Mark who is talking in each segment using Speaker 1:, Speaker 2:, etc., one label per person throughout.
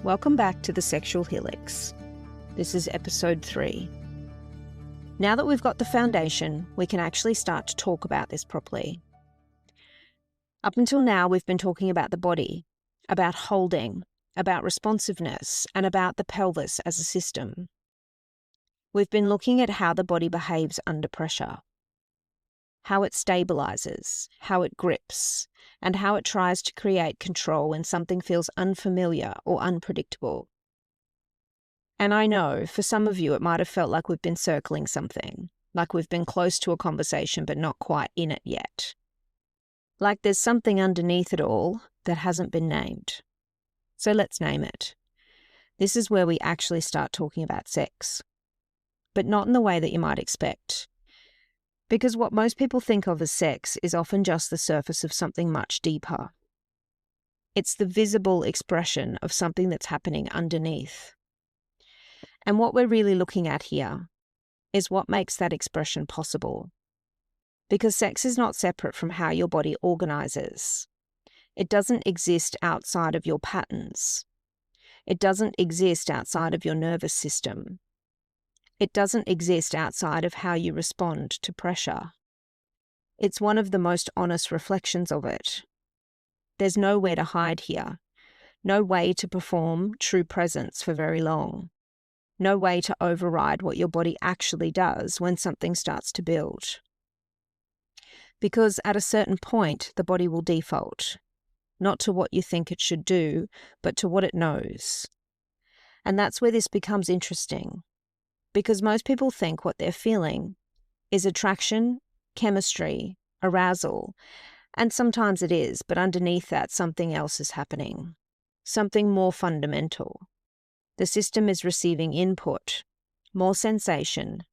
Speaker 1: Welcome back to the Sexual Helix. This is episode 3. Now that we've got the foundation, we can actually start to talk about this properly. Up until now, we've been talking about the body, about holding, about responsiveness, and about the pelvis as a system. We've been looking at how the body behaves under pressure, how it stabilizes, how it grips, and how it tries to create control when something feels unfamiliar or unpredictable. And I know, for some of you, it might have felt like we've been circling something, like we've been close to a conversation but not quite in it yet. Like there's something underneath it all that hasn't been named. So let's name it. This is where we actually start talking about sex. But not in the way that you might expect. Because what most people think of as sex is often just the surface of something much deeper. It's the visible expression of something that's happening underneath. And what we're really looking at here is what makes that expression possible. Because sex is not separate from how your body organises. It doesn't exist outside of your patterns. It doesn't exist outside of your nervous system. It doesn't exist outside of how you respond to pressure. It's one of the most honest reflections of it. There's nowhere to hide here. No way to perform true presence for very long. No way to override what your body actually does when something starts to build. Because at a certain point, the body will default, not to what you think it should do, but to what it knows. And that's where this becomes interesting. Because most people think what they're feeling is attraction, chemistry, arousal, and sometimes it is, but underneath that something else is happening, something more fundamental. The system is receiving input, more sensation,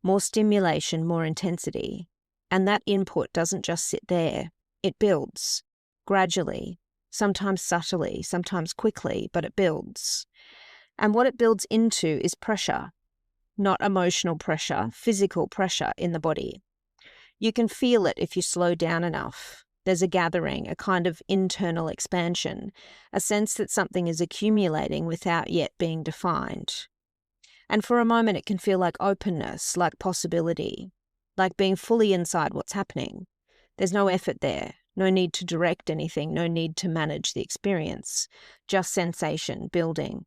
Speaker 1: more stimulation, more intensity, and that input doesn't just sit there, it builds, gradually, sometimes subtly, sometimes quickly, but it builds. And what it builds into is pressure. Not emotional pressure, physical pressure in the body. You can feel it if you slow down enough. There's a gathering, a kind of internal expansion, a sense that something is accumulating without yet being defined. And for a moment it can feel like openness, like possibility, like being fully inside what's happening. There's no effort there, no need to direct anything, no need to manage the experience, just sensation building.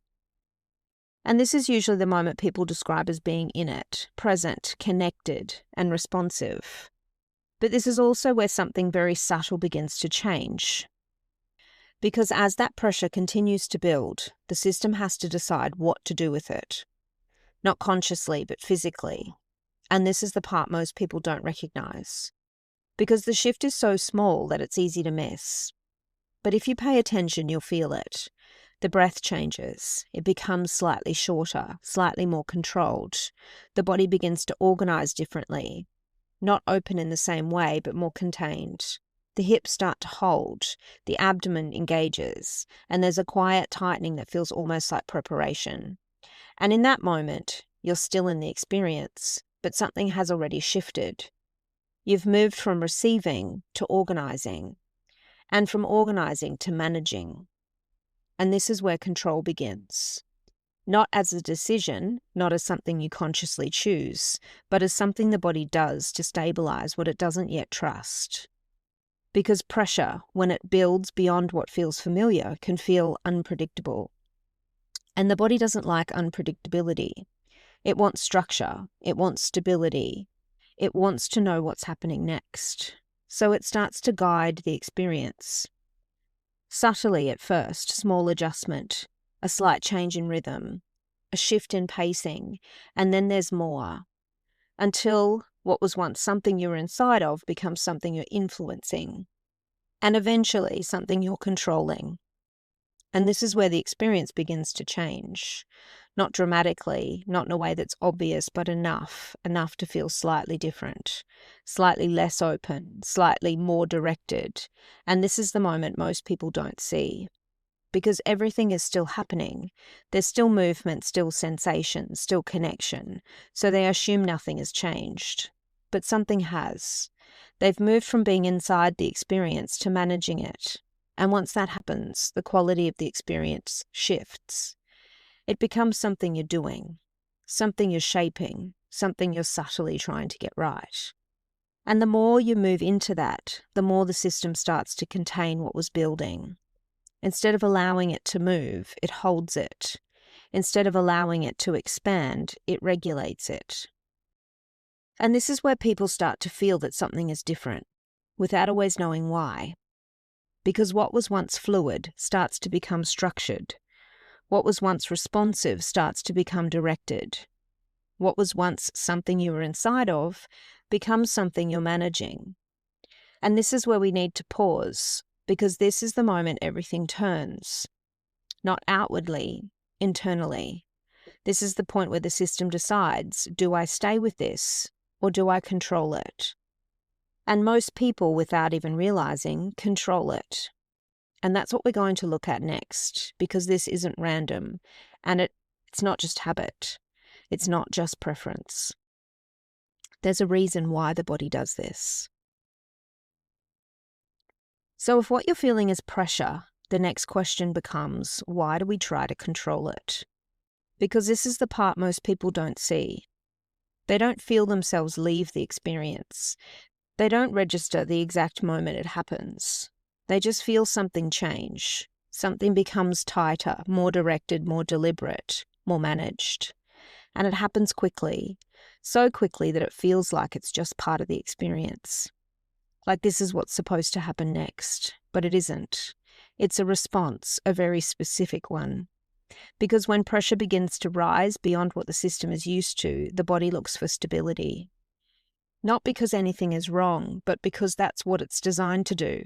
Speaker 1: And this is usually the moment people describe as being in it, present, connected, and responsive. But this is also where something very subtle begins to change. Because as that pressure continues to build, the system has to decide what to do with it. Not consciously, but physically. And this is the part most people don't recognize. Because the shift is so small that it's easy to miss. But if you pay attention, you'll feel it. The breath changes. It becomes slightly shorter, slightly more controlled. The body begins to organise differently. Not open in the same way, but more contained. The hips start to hold. The abdomen engages. And there's a quiet tightening that feels almost like preparation. And in that moment, you're still in the experience, but something has already shifted. You've moved from receiving to organising, and from organising to managing. And this is where control begins. Not as a decision, not as something you consciously choose, but as something the body does to stabilize what it doesn't yet trust. Because pressure, when it builds beyond what feels familiar, can feel unpredictable. And the body doesn't like unpredictability. It wants structure. It wants stability. It wants to know what's happening next. So it starts to guide the experience. Subtly at first, small adjustment, a slight change in rhythm, a shift in pacing, and then there's more. Until what was once something you were inside of becomes something you're influencing. And eventually something you're controlling. And this is where the experience begins to change. Not dramatically, not in a way that's obvious, but enough to feel slightly different, slightly less open, slightly more directed. And this is the moment most people don't see. Because everything is still happening. There's still movement, still sensation, still connection. So they assume nothing has changed. But something has. They've moved from being inside the experience to managing it. And once that happens, the quality of the experience shifts. It becomes something you're doing, something you're shaping, something you're subtly trying to get right. And the more you move into that, the more the system starts to contain what was building. Instead of allowing it to move, it holds it. Instead of allowing it to expand, it regulates it. And this is where people start to feel that something is different, without always knowing why. Because what was once fluid starts to become structured. What was once responsive starts to become directed. What was once something you were inside of becomes something you're managing. And this is where we need to pause, because this is the moment everything turns. Not outwardly, internally. This is the point where the system decides, do I stay with this or do I control it? And most people, without even realizing, control it. And that's what we're going to look at next, because this isn't random, and it's not just habit. It's not just preference. There's a reason why the body does this. So if what you're feeling is pressure, the next question becomes, why do we try to control it? Because this is the part most people don't see. They don't feel themselves leave the experience. They don't register the exact moment it happens. They just feel something change. Something becomes tighter, more directed, more deliberate, more managed. And it happens quickly, so quickly that it feels like it's just part of the experience. Like this is what's supposed to happen next, but it isn't. It's a response, a very specific one. Because when pressure begins to rise beyond what the system is used to, the body looks for stability. Not because anything is wrong, but because that's what it's designed to do.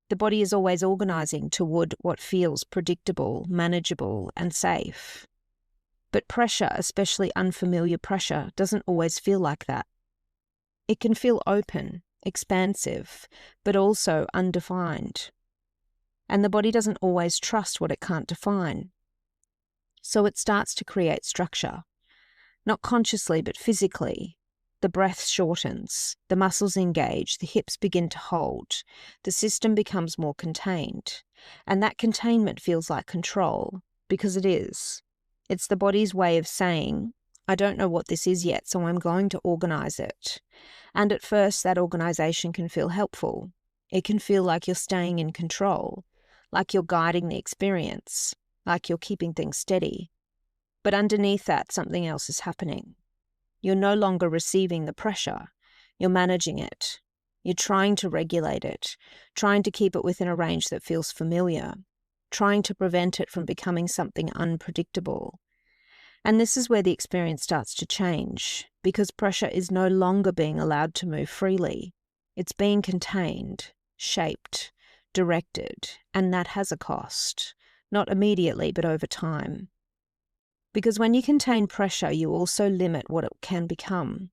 Speaker 1: The body is always organising toward what feels predictable, manageable, and safe. But pressure, especially unfamiliar pressure, doesn't always feel like that. It can feel open, expansive, but also undefined. And the body doesn't always trust what it can't define. So it starts to create structure, not consciously but physically. The breath shortens, the muscles engage, the hips begin to hold, the system becomes more contained. And that containment feels like control, because it is. It's the body's way of saying, I don't know what this is yet, so I'm going to organise it. And at first that organisation can feel helpful. It can feel like you're staying in control, like you're guiding the experience, like you're keeping things steady. But underneath that, something else is happening. You're no longer receiving the pressure. You're managing it. You're trying to regulate it, trying to keep it within a range that feels familiar, trying to prevent it from becoming something unpredictable. And this is where the experience starts to change, because pressure is no longer being allowed to move freely. It's being contained, shaped, directed, and that has a cost. Not immediately, but over time. Because when you contain pressure, you also limit what it can become.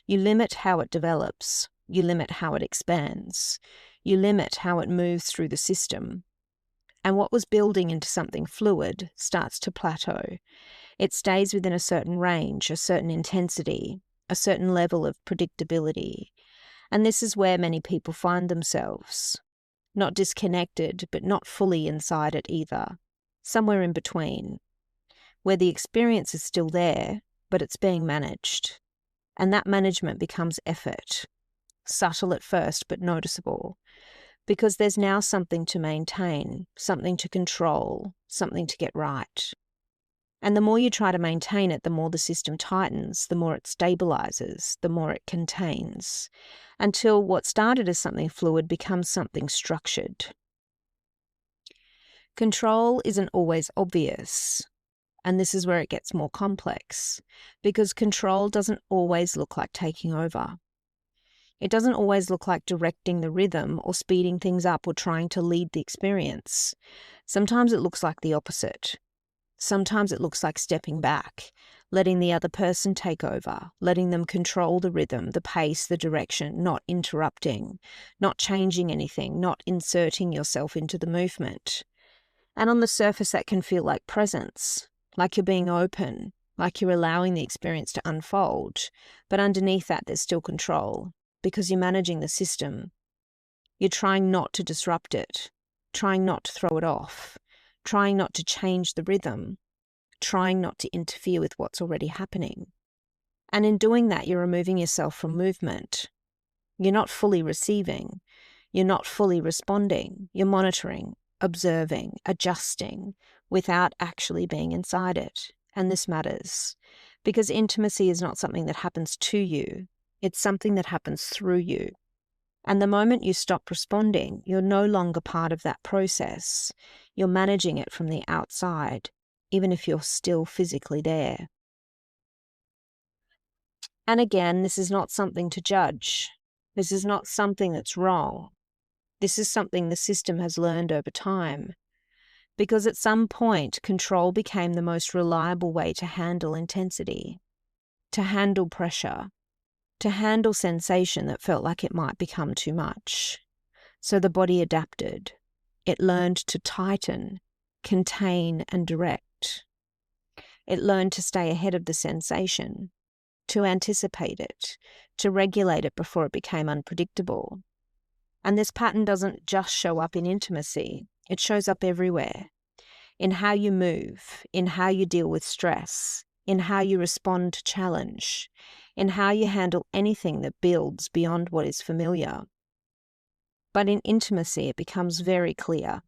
Speaker 1: You limit how it develops. You limit how it expands. You limit how it moves through the system. And what was building into something fluid starts to plateau. It stays within a certain range, a certain intensity, a certain level of predictability. And this is where many people find themselves. Not disconnected, but not fully inside it either. Somewhere in between, where the experience is still there, but it's being managed. And that management becomes effort, subtle at first, but noticeable, because there's now something to maintain, something to control, something to get right. And the more you try to maintain it, the more the system tightens, the more it stabilizes, the more it contains, until what started as something fluid becomes something structured. Control isn't always obvious, and this is where it gets more complex, because control doesn't always look like taking over. It doesn't always look like directing the rhythm or speeding things up or trying to lead the experience. Sometimes it looks like the opposite. Sometimes it looks like stepping back, letting the other person take over, letting them control the rhythm, the pace, the direction, not interrupting, not changing anything, not inserting yourself into the movement. And on the surface, that can feel like presence, like you're being open, like you're allowing the experience to unfold. But underneath that, there's still control, because you're managing the system. You're trying not to disrupt it, trying not to throw it off, trying not to change the rhythm, trying not to interfere with what's already happening. And in doing that, you're removing yourself from movement. You're not fully receiving. You're not fully responding. You're monitoring, observing, adjusting without actually being inside it. And this matters because intimacy is not something that happens to you. It's something that happens through you. And the moment you stop responding, you're no longer part of that process. You're managing it from the outside, even if you're still physically there. And again, this is not something to judge. This is not something that's wrong. This is something the system has learned over time. Because at some point, control became the most reliable way to handle intensity, to handle pressure, to handle sensation that felt like it might become too much. So the body adapted. It learned to tighten, contain, and direct. It learned to stay ahead of the sensation, to anticipate it, to regulate it before it became unpredictable. And this pattern doesn't just show up in intimacy, it shows up everywhere. In how you move, in how you deal with stress, in how you respond to challenge, in how you handle anything that builds beyond what is familiar. But in intimacy, it becomes very clear.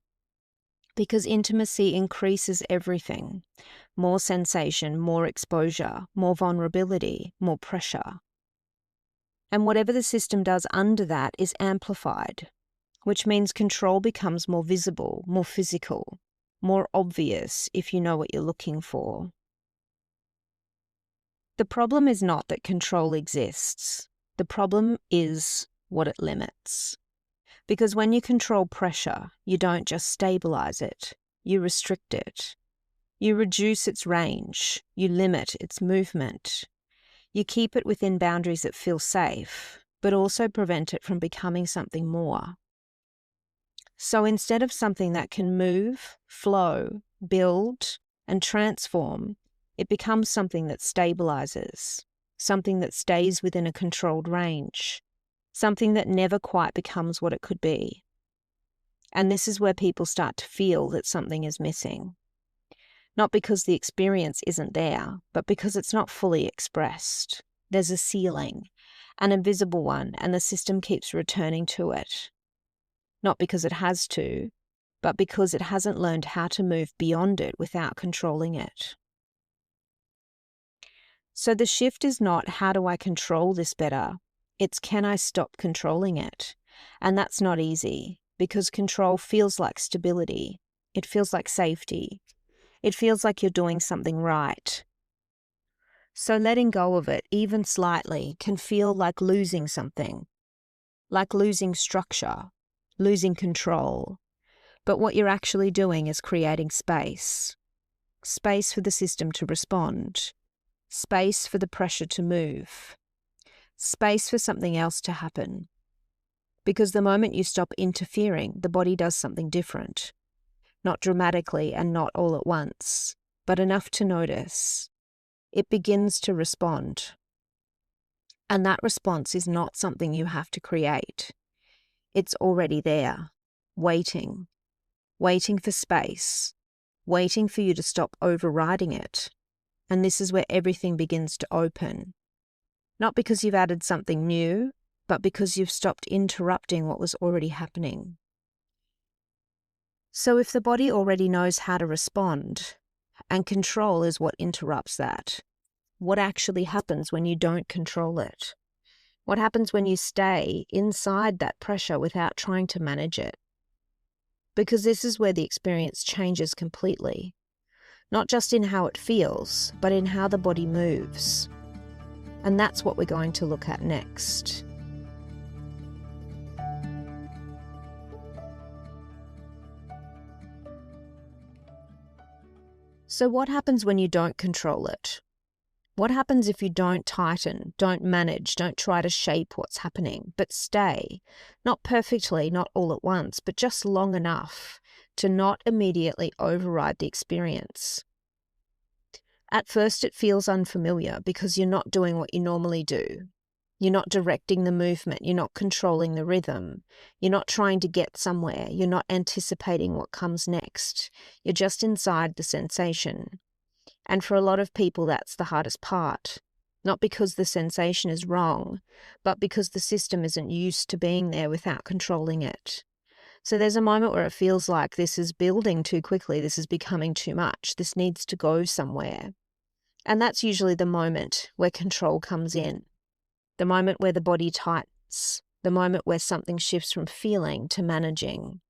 Speaker 1: Because intimacy increases everything. More sensation, more exposure, more vulnerability, more pressure. And whatever the system does under that is amplified, which means control becomes more visible, more physical, more obvious if you know what you're looking for. The problem is not that control exists. The problem is what it limits. Because when you control pressure, you don't just stabilize it, you restrict it. You reduce its range, you limit its movement. You keep it within boundaries that feel safe, but also prevent it from becoming something more. So instead of something that can move, flow, build, and transform, it becomes something that stabilizes, something that stays within a controlled range, something that never quite becomes what it could be. And this is where people start to feel that something is missing. Not because the experience isn't there, but because it's not fully expressed. There's a ceiling, an invisible one, and the system keeps returning to it. Not because it has to, but because it hasn't learned how to move beyond it without controlling it. So the shift is not, how do I control this better? It's, can I stop controlling it? And that's not easy, because control feels like stability. It feels like safety. It feels like you're doing something right. So letting go of it, even slightly, can feel like losing something, like losing structure, losing control. But what you're actually doing is creating space. Space for the system to respond. Space for the pressure to move. Space for something else to happen. Because the moment you stop interfering, the body does something different. Not dramatically and not all at once, but enough to notice. It begins to respond. And that response is not something you have to create. It's already there, waiting for space, waiting for you to stop overriding it. And this is where everything begins to open. Not because you've added something new, but because you've stopped interrupting what was already happening. So if the body already knows how to respond, and control is what interrupts that, what actually happens when you don't control it? What happens when you stay inside that pressure without trying to manage it? Because this is where the experience changes completely. Not just in how it feels, but in how the body moves. And that's what we're going to look at next. So what happens when you don't control it? What happens if you don't tighten, don't manage, don't try to shape what's happening, but stay, not perfectly, not all at once, but just long enough to not immediately override the experience? At first it feels unfamiliar because you're not doing what you normally do. You're not directing the movement. You're not controlling the rhythm. You're not trying to get somewhere. You're not anticipating what comes next. You're just inside the sensation. And for a lot of people, that's the hardest part. Not because the sensation is wrong, but because the system isn't used to being there without controlling it. So there's a moment where it feels like this is building too quickly. This is becoming too much. This needs to go somewhere. And that's usually the moment where control comes in. The moment where the body tightens. The moment where something shifts from feeling to managing.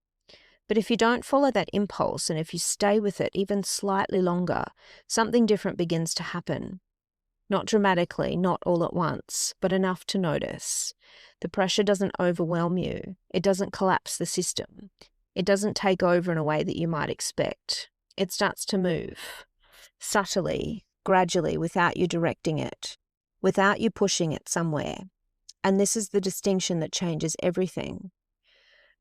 Speaker 1: But if you don't follow that impulse, and if you stay with it even slightly longer, something different begins to happen. Not dramatically, not all at once, but enough to notice. The pressure doesn't overwhelm you. It doesn't collapse the system. It doesn't take over in a way that you might expect. It starts to move, subtly, gradually, without you directing it, without you pushing it somewhere. And this is the distinction that changes everything.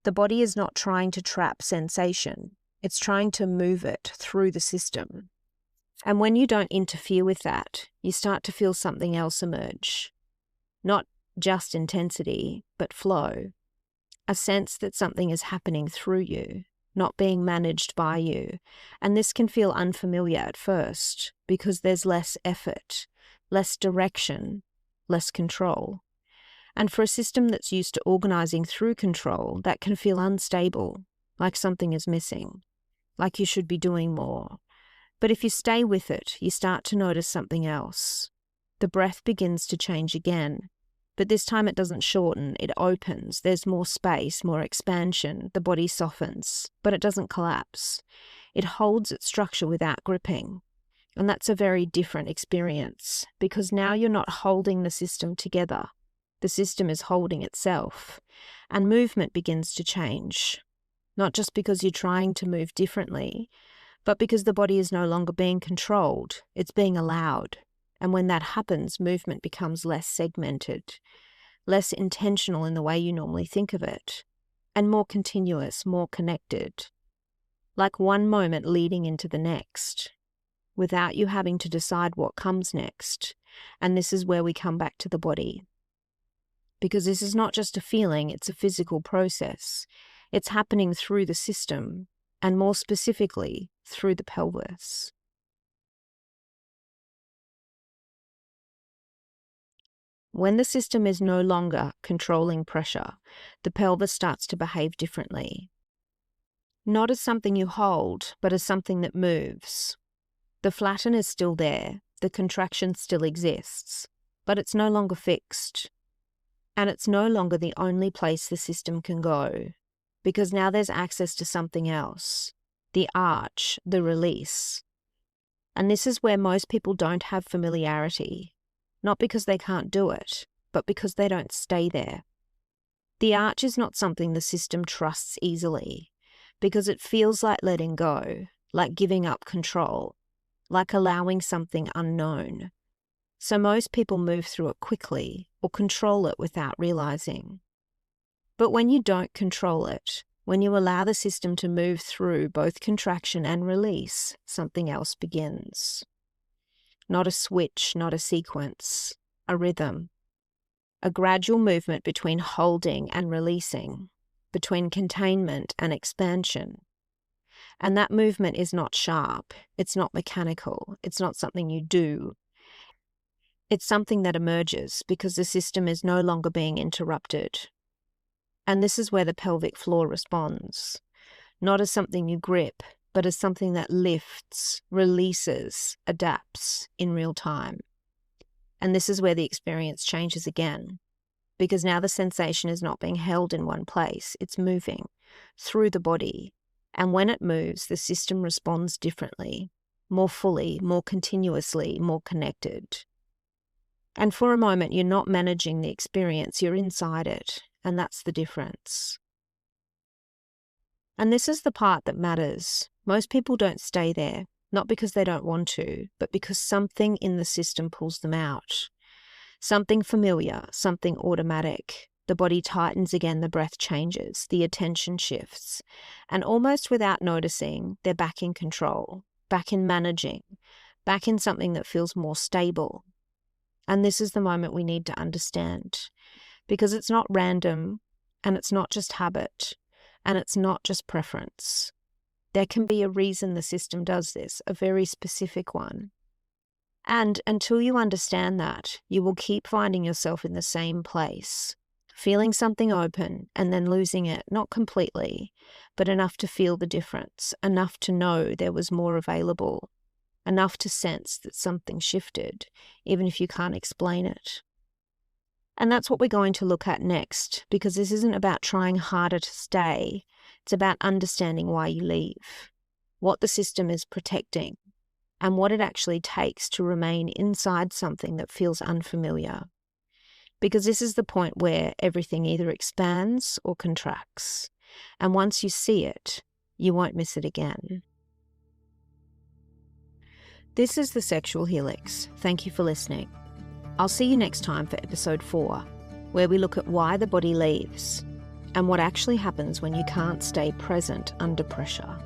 Speaker 1: The body is not trying to trap sensation. It's trying to move it through the system. And when you don't interfere with that, you start to feel something else emerge. Not just intensity, but flow. A sense that something is happening through you, not being managed by you. And this can feel unfamiliar at first because there's less effort, less direction, less control. And for a system that's used to organising through control, that can feel unstable, like something is missing, like you should be doing more. But if you stay with it, you start to notice something else. The breath begins to change again, but this time it doesn't shorten, it opens. There's more space, more expansion. The body softens, but it doesn't collapse. It holds its structure without gripping. And that's a very different experience, because now you're not holding the system together. The system is holding itself, and movement begins to change. Not just because you're trying to move differently, but because the body is no longer being controlled, it's being allowed. And when that happens, movement becomes less segmented, less intentional in the way you normally think of it, and more continuous, more connected. Like one moment leading into the next, without you having to decide what comes next. And this is where we come back to the body. Because this is not just a feeling, it's a physical process. It's happening through the system, and more specifically, through the pelvis. When the system is no longer controlling pressure, the pelvis starts to behave differently. Not as something you hold, but as something that moves. The flatten is still there, the contraction still exists, but it's no longer fixed. And it's no longer the only place the system can go, because now there's access to something else, the arch, the release. And this is where most people don't have familiarity, not because they can't do it, but because they don't stay there. The arch is not something the system trusts easily, because it feels like letting go, like giving up control, like allowing something unknown. So most people move through it quickly or control it without realizing. But when you don't control it, when you allow the system to move through both contraction and release, something else begins. Not a switch, not a sequence, a rhythm. A gradual movement between holding and releasing, between containment and expansion. And that movement is not sharp, it's not mechanical, it's not something you do. It's something that emerges because the system is no longer being interrupted. And this is where the pelvic floor responds, not as something you grip, but as something that lifts, releases, adapts in real time. And this is where the experience changes again, because now the sensation is not being held in one place, it's moving through the body. And when it moves, the system responds differently, more fully, more continuously, more connected. And for a moment, you're not managing the experience, you're inside it, and that's the difference. And this is the part that matters. Most people don't stay there, not because they don't want to, but because something in the system pulls them out. Something familiar, something automatic. The body tightens again, the breath changes, the attention shifts, and almost without noticing, they're back in control, back in managing, back in something that feels more stable. And this is the moment we need to understand, because it's not random, and it's not just habit, and it's not just preference. There can be a reason the system does this, a very specific one. And until you understand that, you will keep finding yourself in the same place, feeling something open and then losing it, not completely, but enough to feel the difference, enough to know there was more available, enough to sense that something shifted, even if you can't explain it. And that's what we're going to look at next, because this isn't about trying harder to stay. It's about understanding why you leave, what the system is protecting, and what it actually takes to remain inside something that feels unfamiliar. Because this is the point where everything either expands or contracts. And once you see it, you won't miss it again. This is the Sexual Helix. Thank you for listening. I'll see you next time for episode 4, where we look at why the body leaves and what actually happens when you can't stay present under pressure.